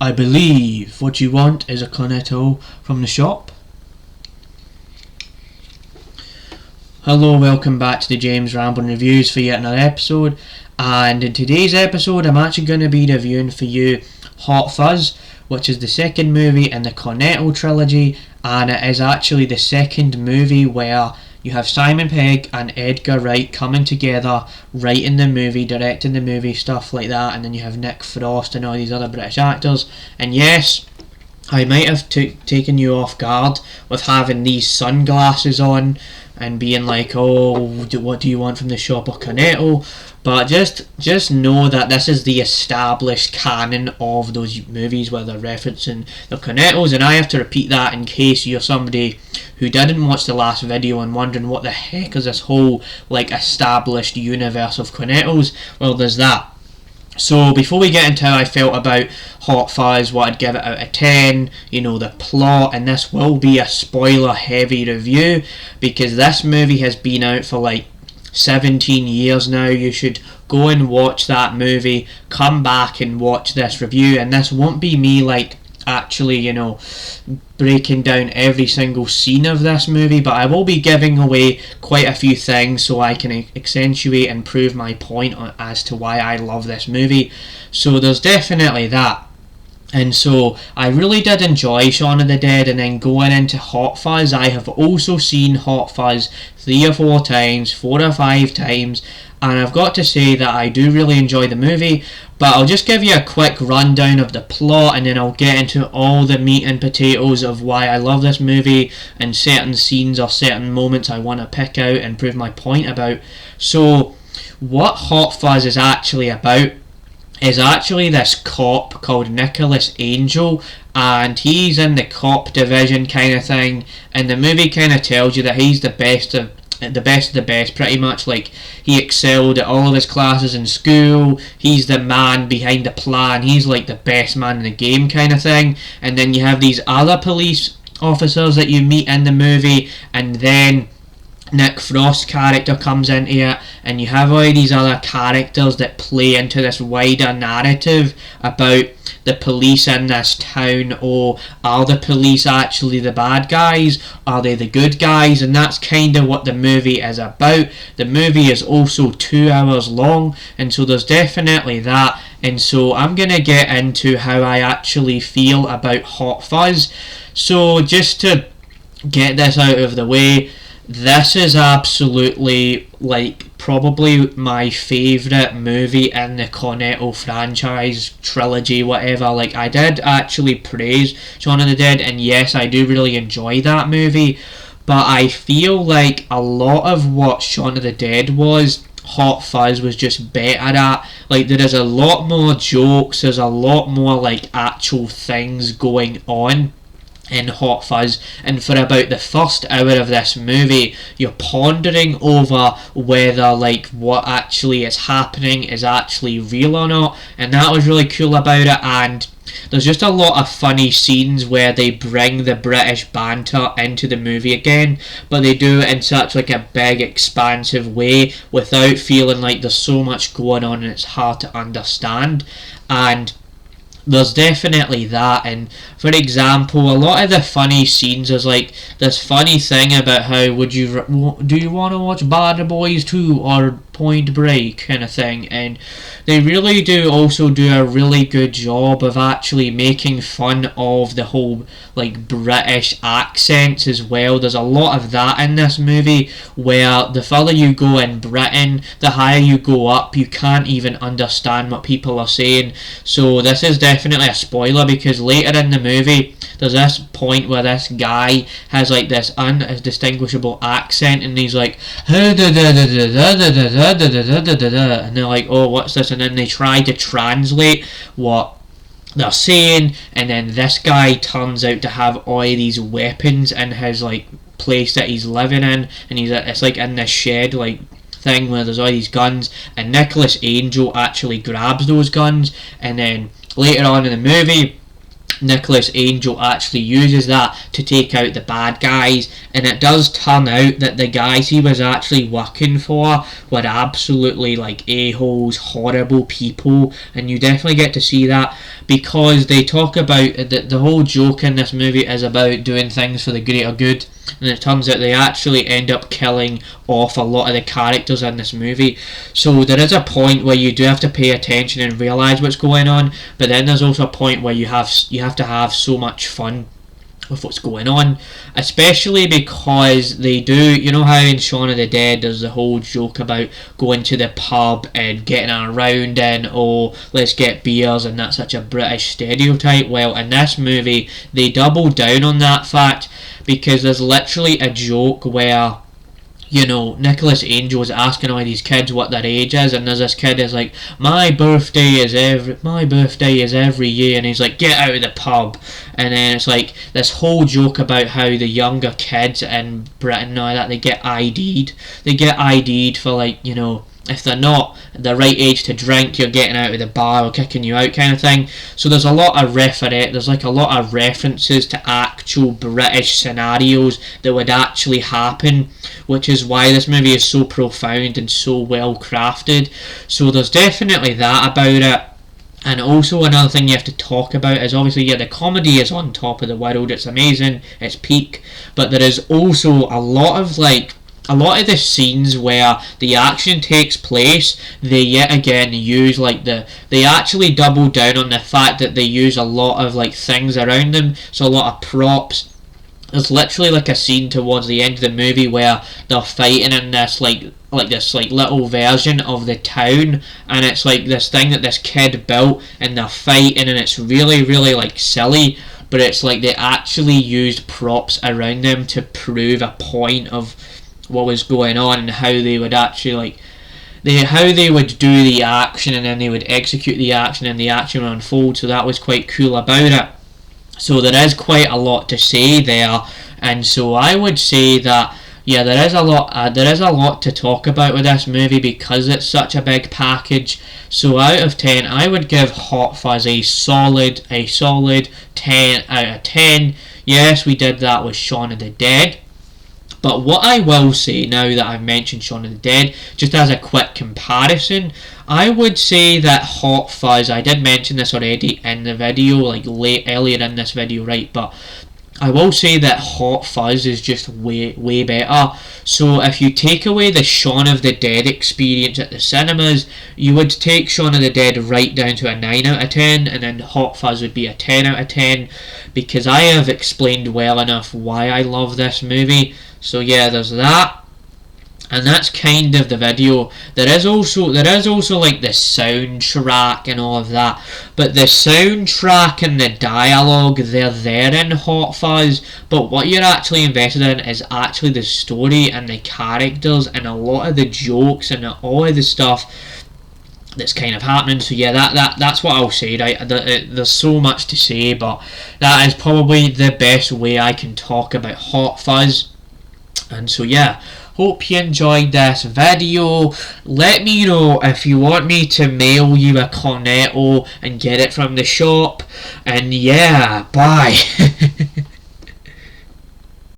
I believe what you want is a cornetto from the shop. Hello, welcome back to the James Rambling Reviews for yet another episode. And in today's episode, I'm actually going to be reviewing for you Hot Fuzz, which is the second movie in the Cornetto Trilogy, and it is actually the second movie where you have Simon Pegg and Edgar Wright coming together, writing the movie, directing the movie, stuff like that, and then you have Nick Frost and all these other British actors. And yes, I might have taken you off guard with having these sunglasses on and being like, oh, what do you want from the shop or Cornetto? But just know that this is the established canon of those movies where they're referencing the Cornettos, and I have to repeat that in case you're somebody who didn't watch the last video and wondering what the heck is this whole like established universe of Cornettos. Well, there's that. So before we get into how I felt about Hot Fuzz, what I'd give it out of 10, you know, the plot, and this will be a spoiler heavy review because this movie has been out for like 17 years now. You should go and watch that movie, come back and watch this review, and this won't be me like actually, you know, breaking down every single scene of this movie, but I will be giving away quite a few things so I can accentuate and prove my point as to why I love this movie. So there's definitely that. And so I really did enjoy Shaun of the Dead, and then going into Hot Fuzz, I have also seen Hot Fuzz 3 or 4 times, 4 or 5 times, and I've got to say that I do really enjoy the movie. But I'll just give you a quick rundown of the plot, and then I'll get into all the meat and potatoes of why I love this movie and certain scenes or certain moments I want to pick out and prove my point about. So what Hot Fuzz is actually about is actually this cop called Nicholas Angel, and he's in the cop division kind of thing, and the movie kind of tells you that he's the best of the best pretty much. Like, he excelled at all of his classes in school, he's the man behind the plan, he's like the best man in the game kind of thing. And then you have these other police officers that you meet in the movie, and then Nick Frost's character comes into it, and you have all these other characters that play into this wider narrative about the police in this town. Or are the police actually the bad guys? Are they the good guys? And that's kind of what the movie is about. The movie is also 2 hours long, and so there's definitely that. And so I'm going to get into how I actually feel about Hot Fuzz. So just to get this out of the way, this is absolutely like probably my favourite movie in the Cornetto franchise, trilogy, whatever. Like, I did actually praise Shaun of the Dead, and yes, I do really enjoy that movie, but I feel like a lot of what Shaun of the Dead was, Hot Fuzz was just better at. Like, there is a lot more jokes, there's a lot more like actual things going on in Hot Fuzz, and for about the first hour of this movie you're pondering over whether like what actually is happening is actually real or not, and that was really cool about it. And there's just a lot of funny scenes where they bring the British banter into the movie again, but they do it in such like a big expansive way without feeling like there's so much going on and it's hard to understand. And there's definitely that. And for example, a lot of the funny scenes is like this funny thing about how do you want to watch Bad Boys 2 or Point Break kind of thing, and they really do also do a really good job of actually making fun of the whole like British accents as well. There's a lot of that in this movie, where the further you go in Britain, the higher you go up, you can't even understand what people are saying. So this is definitely a spoiler, because later in the movie there's this point where this guy has like this undistinguishable accent, and he's like, and they're like, oh, what's this? And then they try to translate what they're saying, and then this guy turns out to have all these weapons in his like place that he's living in, and it's like in this shed like thing where there's all these guns, and Nicholas Angel actually grabs those guns. And then later on in the movie, Nicholas Angel actually uses that to take out the bad guys, and it does turn out that the guys he was actually working for were absolutely like a-holes, horrible people, and you definitely get to see that because they talk about the whole joke in this movie is about doing things for the greater good, and it turns out they actually end up killing off a lot of the characters in this movie. So there is a point where you do have to pay attention and realise what's going on, but then there's also a point where you have to have so much fun with what's going on, especially because they do, you know how in Shaun of the Dead there's the whole joke about going to the pub and getting a round in, oh let's get beers, and that's such a British stereotype. Well, in this movie they double down on that fact, because there's literally a joke where, you know, Nicholas Angel is asking all these kids what their age is, and there's this kid is like, my birthday is every year, and he's like, get out of the pub. And then it's like this whole joke about how the younger kids in Britain now that they get ID'd for, like, you know, if they're not the right age to drink, you're getting out of the bar or kicking you out, kind of thing. So there's a lot of references to actual British scenarios that would actually happen, which is why this movie is so profound and so well crafted. So there's definitely that about it. And also another thing you have to talk about is obviously, yeah, the comedy is on top of the world, it's amazing, it's peak, but there is also a lot of the scenes where the action takes place, they yet again use they actually double down on the fact that they use a lot of like things around them, so a lot of props. There's literally like a scene towards the end of the movie where they're fighting in this this little version of the town, and it's like this thing that this kid built, and they're fighting, and it's really like silly, but it's like they actually used props around them to prove a point of what was going on and how they would actually how they would do the action, and then they would execute the action and the action would unfold. So that was quite cool about it. So there is quite a lot to say there, and so I would say that yeah, there is a lot to talk about with this movie because it's such a big package. So out of 10, I would give Hot Fuzz a solid 10 out of 10. Yes, we did that with Shaun of the Dead. But what I will say, now that I've mentioned Shaun of the Dead, just as a quick comparison, I would say that Hot Fuzz, I did mention this already in the video, earlier in this video, right, but I will say that Hot Fuzz is just way better. So if you take away the Shaun of the Dead experience at the cinemas, you would take Shaun of the Dead right down to a 9 out of 10, and then Hot Fuzz would be a 10 out of 10, because I have explained well enough why I love this movie. So yeah, there's that. And that's kind of the video. There is also like the soundtrack and all of that, but the soundtrack and the dialogue, they're there in Hot Fuzz, but what you're actually invested in is actually the story and the characters and a lot of the jokes and all of the stuff that's kind of happening. So yeah, that's what I'll say, right? There's so much to say, but that is probably the best way I can talk about Hot Fuzz. And so yeah, hope you enjoyed this video. Let me know if you want me to mail you a Cornetto and get it from the shop. And yeah, bye.